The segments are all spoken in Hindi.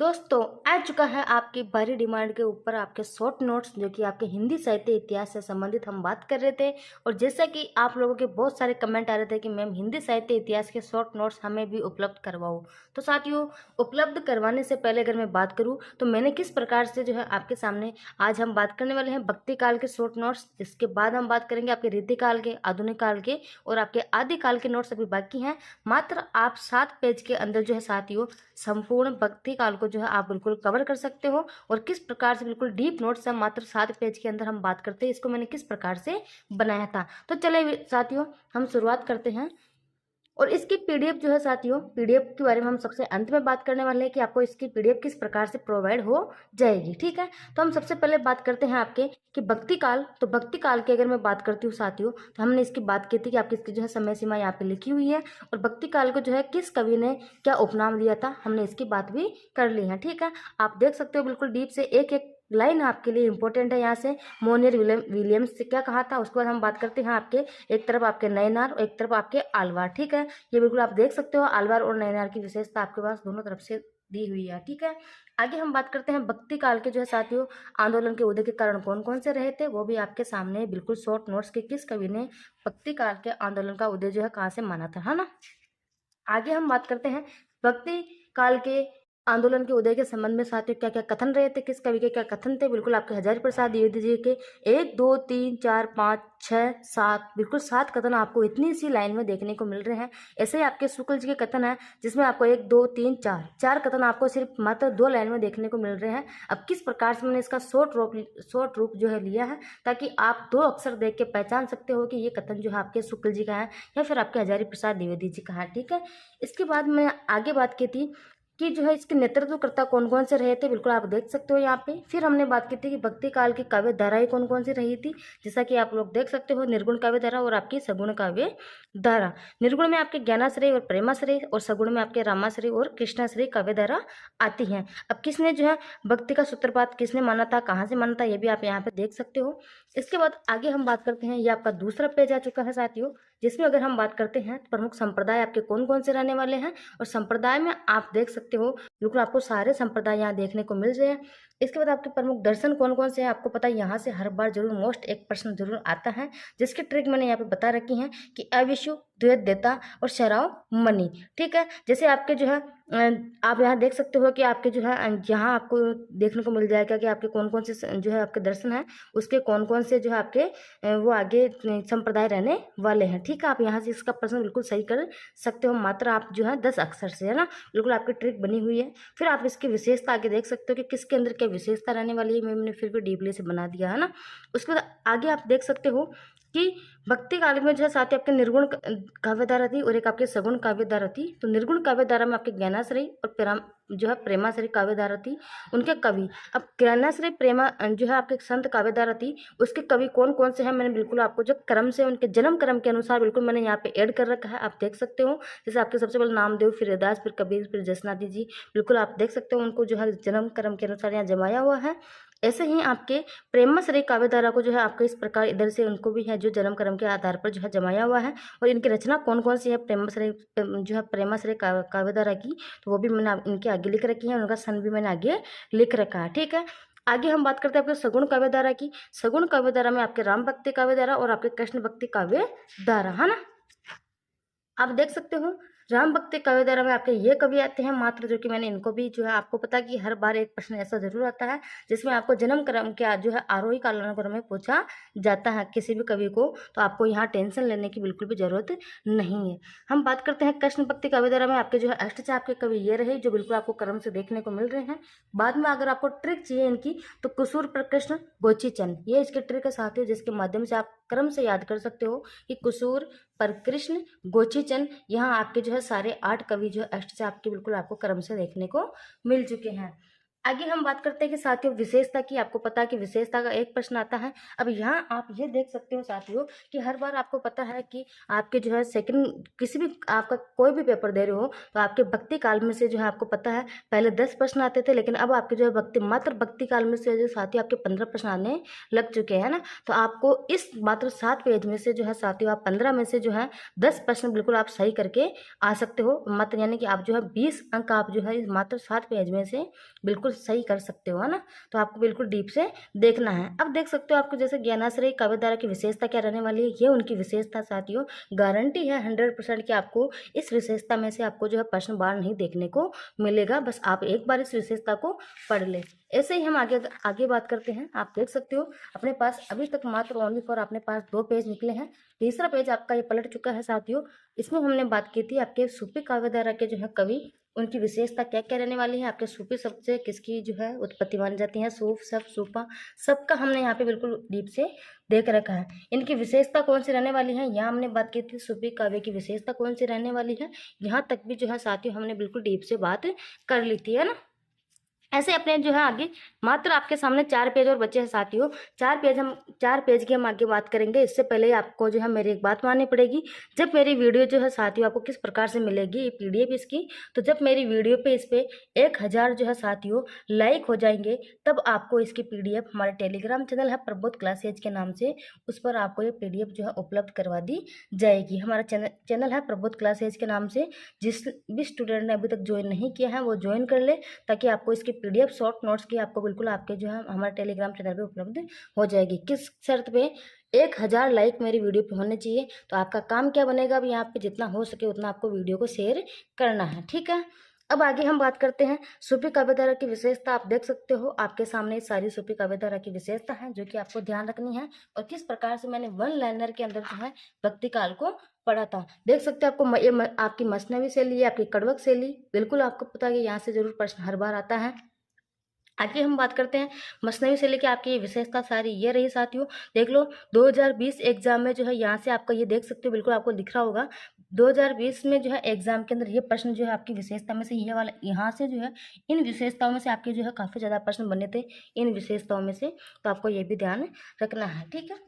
दोस्तों, आ चुका है आपकी भारी डिमांड के ऊपर आपके शॉर्ट नोट्स, जो कि आपके हिंदी साहित्य इतिहास से संबंधित हम बात कर रहे थे। और जैसा कि आप लोगों के बहुत सारे कमेंट आ रहे थे कि मैम हिंदी साहित्य इतिहास के शॉर्ट नोट्स हमें भी उपलब्ध करवाओ। तो साथियों, उपलब्ध करवाने से पहले अगर मैं बात करूं तो मैंने किस प्रकार से जो है आपके सामने आज हम बात करने वाले हैं भक्ति काल के शॉर्ट नोट्स। इसके बाद हम बात करेंगे आपके रीतिकाल के, आधुनिक काल के और आपके आदिकाल के नोट्स अभी बाकी हैं। मात्र आप 7 पेज के अंदर जो है साथियों संपूर्ण भक्ति काल को जो है आप बिल्कुल कवर कर सकते हो। और किस प्रकार से बिल्कुल डीप नोट्स है, मात्र 7 पेज के अंदर हम बात करते हैं इसको मैंने किस प्रकार से बनाया था। तो चले साथियों, हम शुरुआत करते हैं। और इसकी पीडीएफ जो है साथियों, पीडीएफ के बारे में हम सबसे अंत में बात करने वाले हैं कि आपको इसकी पीडीएफ किस प्रकार से प्रोवाइड हो जाएगी। ठीक है, तो हम सबसे पहले बात करते हैं आपके कि भक्ति काल। तो भक्ति काल की अगर मैं बात करती हूँ साथियों, तो हमने इसकी बात की थी कि आपकी इसकी जो है समय सीमा यहाँ पे लिखी हुई है। और भक्ति काल को जो है किस कवि ने क्या उपनाम दिया था, हमने इसकी बात भी कर ली है। ठीक है, आप देख सकते हो बिल्कुल डीप से एक एक लाइन आपके लिए इंपॉर्टेंट है। यहाँ से मोनियर विलियम्स से क्या कहा था, उसके बाद हम बात करते हैं आपके एक तरफ आपके नैनार और एक तरफ आपके आलवार। ठीक है, ये बिल्कुल आप देख सकते हो आलवार और नैनार की विशेषता आपके पास दोनों तरफ से दी हुई है। ठीक है, आगे हम बात करते हैं भक्ति काल के जो है साथियों आंदोलन के उदय के कारण कौन कौन से रहे थे, वो भी आपके सामने बिल्कुल शॉर्ट नोट्स के किस कवि ने भक्ति काल के आंदोलन का उदय जो है कहाँ से माना था, है ना। आगे हम बात करते हैं भक्ति काल के आंदोलन के उदय के संबंध में साथियों क्या क्या कथन रहे थे, किस कवि के क्या कथन थे। बिल्कुल आपके हजारी प्रसाद द्विवेदी जी के 1 2 3 4 5 6 7 बिल्कुल 7 कथन आपको इतनी सी लाइन में देखने को मिल रहे हैं। ऐसे ही आपके शुक्ल जी के कथन है जिसमें आपको 1 2 3 4 कथन आपको सिर्फ मात्र 2 लाइन में देखने को मिल रहे हैं। अब किस प्रकार से मैंने इसका शॉर्ट रूप जो है लिया है, ताकि आप 2 अक्षर देख के पहचान सकते हो कि ये कथन जो है आपके शुक्ल जी का है या फिर आपके हजारी प्रसाद द्विवेदी जी का है। ठीक है, इसके बाद मैं आगे बात की थी कि जो है इसके नेतृत्वकर्ता कौन कौन से रहे थे, बिल्कुल आप देख सकते हो यहाँ पे। फिर हमने बात की थी कि भक्ति काल की काव्य धाराएं कौन कौन सी रही थी, जैसा कि आप लोग देख सकते हो निर्गुण काव्य धारा और आपकी सगुण काव्य धारा। निर्गुण में आपके ज्ञानाश्रय और प्रेमाश्रय और सगुण में आपके रामाश्रय और कृष्णाश्रय काव्य धारा आती है। अब किसने जो है भक्ति का सूत्रपात किसने माना था, कहाँ से माना था, ये भी आप यहाँ पे देख सकते हो। इसके बाद आगे हम बात करते हैं, ये आपका दूसरा पेज आ चुका है साथियों, जिसमें अगर हम बात करते हैं तो प्रमुख संप्रदाय आपके कौन कौन से रहने वाले हैं। और संप्रदाय में आप देख सकते हो बिल्कुल आपको सारे संप्रदाय यहाँ देखने को मिल रहे हैं। इसके बाद आपके प्रमुख दर्शन कौन कौन से हैं, आपको पता है यहाँ से हर बार जरूर मोस्ट एक प्रश्न जरूर आता है, जिसकी ट्रिक मैंने यहाँ पे बता रखी है कि अविशु, द्वैत देता और शराव मणि। ठीक है, जैसे आपके जो है आप यहाँ देख सकते हो कि आपके जो है यहाँ आपको देखने को मिल जाएगा कि आपके कौन कौन से जो है आपके दर्शन हैं, उसके कौन कौन से जो है आपके वो आगे संप्रदाय रहने वाले हैं। ठीक है, आप यहाँ से इसका प्रश्न बिल्कुल सही कर सकते हो, मात्र आप जो है 10 अक्षर से, है ना, बिल्कुल आपकी ट्रिक बनी हुई है। फिर आप इसकी विशेषता आगे देख सकते हो कि किसके अंदर क्या विशेषता रहने वाली है, मैंने फिर भी डीपली से बना दिया है ना। उसके बाद आगे आप देख सकते हो कि भक्ति काल में जो है साथ ही आपके निर्गुण काव्यधारा थी और एक आपके सगुण काव्यधारा थी। तो निर्गुण काव्यधारा में आपके ज्ञानाश्रय और जो है प्रेमाश्रय काव्यधारा थी, उनके कवि। अब ज्ञानाश्रय प्रेमा जो है आपके संत काव्यधारा थी, उसके कवि कौन कौन से हैं मैंने बिल्कुल आपको जो क्रम से उनके जन्म क्रम के अनुसार बिल्कुल मैंने यहाँ पे ऐड कर रखा है, आप देख सकते हो। जैसे आपके सबसे पहले नामदेव, फिर रैदास, फिर कबीर, फिर जसनादी जी, बिल्कुल आप देख सकते हो उनको जो है जन्म क्रम के अनुसार यहाँ जमाया हुआ है। ऐसे ही आपके प्रेमाश्रय काव्यधारा को जो है आपको इस प्रकार इधर से उनको भी है जो जन्म क्रम के आधार पर जो है जमाया हुआ है। और इनकी रचना कौन कौन सी है प्रेमाश्रय जो है प्रेमाश्रय काव्यधारा की, तो वो भी मैंने इनके आगे लिख रखी है, उनका सन भी मैंने आगे लिख रखा है। ठीक है, आगे हम बात करते हैं आपके सगुण काव्यधारा की। सगुण काव्यधारा में आपके राम भक्ति काव्यधारा और आपके कृष्ण भक्ति काव्यधारा, है ना। आप देख सकते हो राम भक्ति काव्यधारा में आपके ये कवि आते हैं मात्र, जो कि मैंने इनको भी जो है आपको पता कि हर बार एक प्रश्न ऐसा जरूर आता है जिसमें आपको जन्म क्रम के जो है आरोही कालानुक्रम में पूछा जाता है किसी भी कवि को, तो आपको यहाँ टेंशन लेने की बिल्कुल भी जरूरत नहीं है। हम बात करते हैं कृष्ण भक्ति काव्यधारा में आपके जो है अष्टचाप के कवि ये रहे जो बिल्कुल आपको क्रम से देखने को मिल रहे हैं। बाद में अगर आपको ट्रिक चाहिए इनकी तो कुसूर पर कृष्ण गोचीचंद, ये इसके ट्रिक है साथियों, जिसके माध्यम से आप क्रम से याद कर सकते हो कि कुसूर पर कृष्ण गोचीचंद, यहाँ आपके जो है सारे 8 कवि जो है अष्टचाप के बिल्कुल आपको क्रम से देखने को मिल चुके हैं। आगे हम बात करते हैं कि साथियों विशेषता की। आपको पता है कि विशेषता का एक प्रश्न आता है। अब यहाँ आप ये देख सकते हो साथियों कि हर बार आपको पता है कि आपके जो है सेकंड किसी भी आपका कोई भी पेपर दे रहे हो तो आपके भक्ति काल में से जो है आपको पता है पहले 10 प्रश्न आते थे, लेकिन अब आपके जो है मात्र भक्ति काल में से जो साथियों आपके 15 प्रश्न आने लग चुके हैं ना। तो आपको इस मात्र 7 पेज में से जो है साथियों आप 15 में से जो है 10 प्रश्न बिल्कुल आप सही करके आ सकते हो। मात्र यानी कि आप जो है 20 अंक आप जो है इस मात्र 7 पेज में से बिल्कुल सही कर सकते हो, है ना। तो आपको बिल्कुल डीप से देखना है। अब देख सकते हो आपको जैसे ज्ञानाश्रयी काव्यधारा की विशेषता क्या रहने वाली है, ये उनकी विशेषता साथियों गारंटी है 100% कि आपको इस विशेषता में से आपको जो है प्रश्न बार नहीं देखने को मिलेगा। बस आप एक बार इस विशेषता को पढ़ ले। ऐसे ही हम आगे आगे बात करते हैं। आप देख सकते हो अपने पास अभी तक मात्र ओनली फॉर अपने पास 2 पेज निकले हैं। तीसरा पेज आपका ये पलट चुका है साथियों। इसमें हमने बात की थी आपके सूफी काव्यधारा के जो है कवि, उनकी विशेषता क्या क्या रहने वाली है। आपके सूफी शब्द से किसकी जो है उत्पत्ति मानी जाती है, सूफ सब सूफा सबका हमने यहाँ पे बिल्कुल डीप से देख रखा है। इनकी विशेषता कौन सी रहने वाली है, यहाँ हमने बात की थी सूफी काव्य की विशेषता कौन सी रहने वाली है। यहाँ तक भी जो है साथियों हमने बिल्कुल डीप से बात कर ली थी, है ना। ऐसे अपने जो है आगे मात्र आपके सामने 4 पेज और बचे हैं साथियों। 4 पेज की हम आगे बात करेंगे। इससे पहले आपको जो है मेरी एक बात माननी पड़ेगी। जब मेरी वीडियो जो है साथियों आपको किस प्रकार से मिलेगी ये पीडीएफ इसकी, तो जब मेरी वीडियो पे इस पे 1000 जो है साथियों लाइक हो जाएंगे तब आपको इसकी पीडीएफ हमारे टेलीग्राम चैनल है प्रबोध क्लासेज के नाम से, उस पर आपको ये पीडीएफ जो है उपलब्ध करवा दी जाएगी। हमारा चैनल है प्रबोध क्लासेज के नाम से। जिस भी स्टूडेंट ने अभी तक ज्वाइन नहीं किया है वो ज्वाइन कर ले, ताकि आपको इसकी पीडीएफ शॉर्ट नोट्स की आपको बिल्कुल आपके जो है हमारे टेलीग्राम चैनल पे उपलब्ध हो जाएगी। किस शर्त पे, 1000 लाइक मेरी वीडियो पे होने चाहिए। तो आपका काम क्या बनेगा, अब यहाँ पे जितना हो सके उतना आपको वीडियो को शेयर करना है, ठीक है। अब आगे हम बात करते हैं सूफी काव्यधारा की विशेषता। आप देख सकते हो आपके सामने सारी सूफी काव्यधारा की विशेषता है जो कि आपको ध्यान रखनी है, और किस प्रकार से मैंने वन लाइनर के अंदर जो है भक्ति काल को पढ़ा था। देख सकते हो आपको ये आपकी मसनवी शैली, आपकी कड़वक शैली, बिल्कुल आपको पता है कि यहाँ से जरूर प्रश्न हर बार आता है। आगे हम बात करते हैं मसनवी से लेके आपकी ये विशेषता सारी ये रही साथियों। देख लो 2020 एग्जाम में जो है यहाँ से आपका ये देख सकते हो बिल्कुल आपको दिख रहा होगा 2020 में जो है एग्जाम के अंदर ये प्रश्न जो है आपकी विशेषता में से ये वाला यहाँ से जो है इन विशेषताओं में से आपके जो है काफ़ी ज़्यादा प्रश्न बने थे इन विशेषताओं में से, तो आपको ये भी ध्यान रखना है, ठीक है।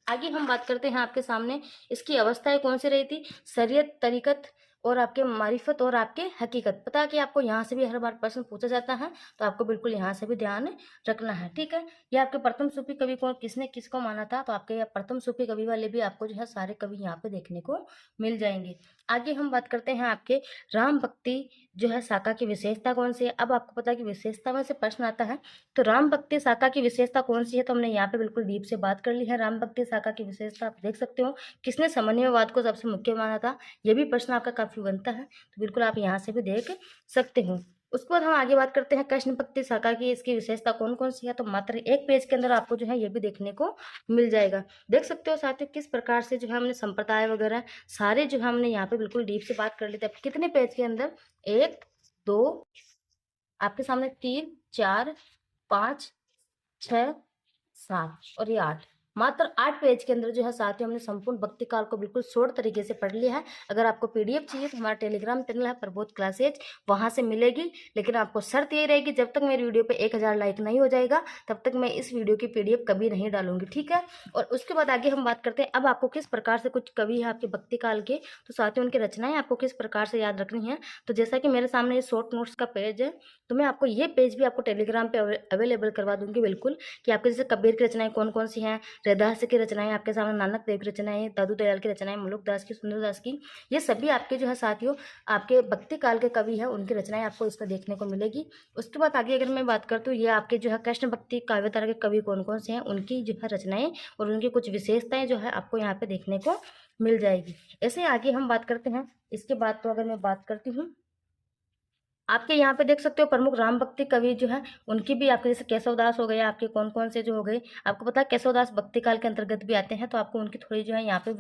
आगे हम बात करते हैं आपके सामने इसकी अवस्थाएं कौन सी रही थी, शरीयत, तरीकत और आपके मारिफत और आपके हकीकत। पता है कि आपको यहाँ से भी हर बार प्रश्न पूछा जाता है, तो आपको बिल्कुल यहाँ से भी ध्यान रखना है, ठीक है। ये आपके प्रथम सूफी कवि को किसने किसको माना था, तो आपके प्रथम सूफी कवि वाले भी आपको जो है सारे कवि यहाँ पे देखने को मिल जाएंगे। आगे हम बात करते हैं आपके राम भक्ति जो है शाखा की विशेषता कौन सी है। अब आपको पता है कि विशेषता में से प्रश्न आता है, तो राम भक्ति शाखा की विशेषता कौन सी है, तो हमने यहाँ पे बिल्कुल डीप से बात कर ली है। राम भक्ति शाखा की विशेषता आप देख सकते हो किसने समन्वयवाद को सबसे मुख्य माना था, ये भी प्रश्न आपका काफी बनता है, तो बिल्कुल आप यहाँ से भी देख सकते हो। उसके बाद हम आगे बात करते हैं कृष्ण भक्ति शाखा की, इसकी विशेषता कौन कौन सी है, तो मात्र एक पेज के अंदर आपको जो है ये भी देखने को मिल जाएगा। देख सकते हो साथियों किस प्रकार से जो है हमने संप्रदाय वगैरह सारे जो है हमने यहाँ पे बिल्कुल डीप से बात कर ली थी। कितने पेज के अंदर, 1 2 आपके सामने 3 4 5 6 7 और ये 8, मात्र 8 पेज के अंदर जो है साथियों हमने संपूर्ण भक्ति काल को बिल्कुल शॉर्ट तरीके से पढ़ लिया है। अगर आपको पीडीएफ चाहिए तो हमारा टेलीग्राम चैनल है प्रबोध क्लासेज, वहां से मिलेगी। लेकिन आपको शर्त ये रहेगी जब तक मेरी वीडियो पे 1000 लाइक नहीं हो जाएगा तब तक मैं इस वीडियो की पीडीएफ कभी नहीं डालूंगी, ठीक है। और उसके बाद आगे हम बात करते हैं अब आपको किस प्रकार से कुछ कवि है आपके भक्ति काल के, तो साथियों उनकी रचनाएं आपको किस प्रकार से याद रखनी है। तो जैसा कि मेरे सामने ये शॉर्ट नोट्स का पेज है, तो मैं आपको ये पेज भी आपको टेलीग्राम पे अवेलेबल करवा दूंगी बिल्कुल, कि आपके जैसे कबीर की रचनाएं कौन कौन सी हैं, रैदास की रचनाएं आपके सामने, नानक देव की रचनाएं, दादू दयाल की रचनाएं, मुलुक दास की, सुंदर दास की, ये सभी आपके जो है साथियों आपके भक्ति काल के कवि हैं, उनकी रचनाएं आपको इसमें देखने को मिलेगी। उसके बाद आगे अगर मैं बात करती हूँ ये आपके जो है कृष्ण भक्ति काव्यधारा के कवि कौन कौन से हैं, उनकी जो है रचनाएं और उनकी कुछ विशेषताएं जो है आपको यहाँ पे देखने को मिल जाएगी। ऐसे आगे हम बात करते हैं। इसके बाद तो अगर मैं बात करती हूँ आपके यहाँ पे देख सकते हो प्रमुख राम भक्ति कवि जो है उनकी भी आपके जैसे केशवदास हो गए, आपके कौन कौन से जो हो गए, आपको पता है केशवदास भक्ति काल के अंतर्गत भी आते हैं, तो आपको उनकी थोड़ी जो है यहाँ पे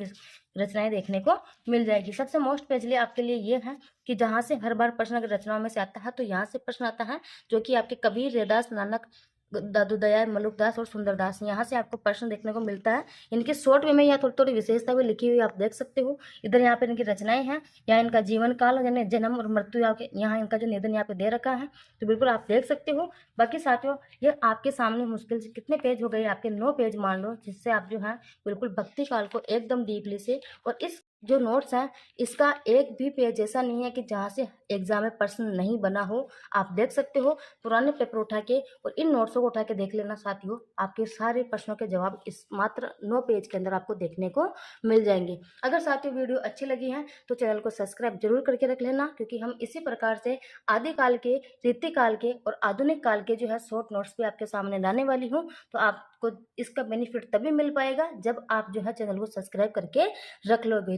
रचनाएं देखने को मिल जाएगी। सबसे मोस्ट पेजली आपके लिए ये है कि जहाँ से हर बार प्रश्न अगर रचनाओं में से आता है तो यहाँ से प्रश्न आता है जो कि आपके कबीर, रैदास, नानक दादू दयाल, मलुक दास और सुंदर दास, यहाँ से आपको प्रश्न देखने को मिलता है। इनके शॉर्ट वे में यहाँ थोड़ी थोड़ी विशेषता भी लिखी हुई आप देख सकते हो। इधर यहाँ पे इनकी रचनाएं हैं, यहाँ इनका जीवन काल यानी जन्म और मृत्यु, यहाँ इनका जो निधन यहाँ पे दे रखा है, तो बिल्कुल आप देख सकते हो। बाकी साथियों, ये आपके सामने मुश्किल से कितने पेज हो गए, आपके 9 पेज मान लो, जिससे आप जो है बिल्कुल भक्ति काल को एकदम डीपली से, और इस जो नोट्स हैं इसका एक भी पेज ऐसा नहीं है कि जहाँ से एग्जाम में प्रश्न नहीं बना हो। आप देख सकते हो पुराने पेपर उठा के और इन नोट्सों को उठा के देख लेना साथियों, आपके सारे प्रश्नों के जवाब इस मात्र 9 पेज के अंदर आपको देखने को मिल जाएंगे। अगर साथियों वीडियो अच्छी लगी है तो चैनल को सब्सक्राइब जरूर करके रख लेना, क्योंकि हम इसी प्रकार से आदिकाल के, रीतिकाल के और आधुनिक काल के जो है शॉर्ट नोट्स भी आपके सामने लाने वाली हूँ। तो आपको इसका बेनिफिट तभी मिल पाएगा जब आप जो है चैनल को सब्सक्राइब करके रख लोगे।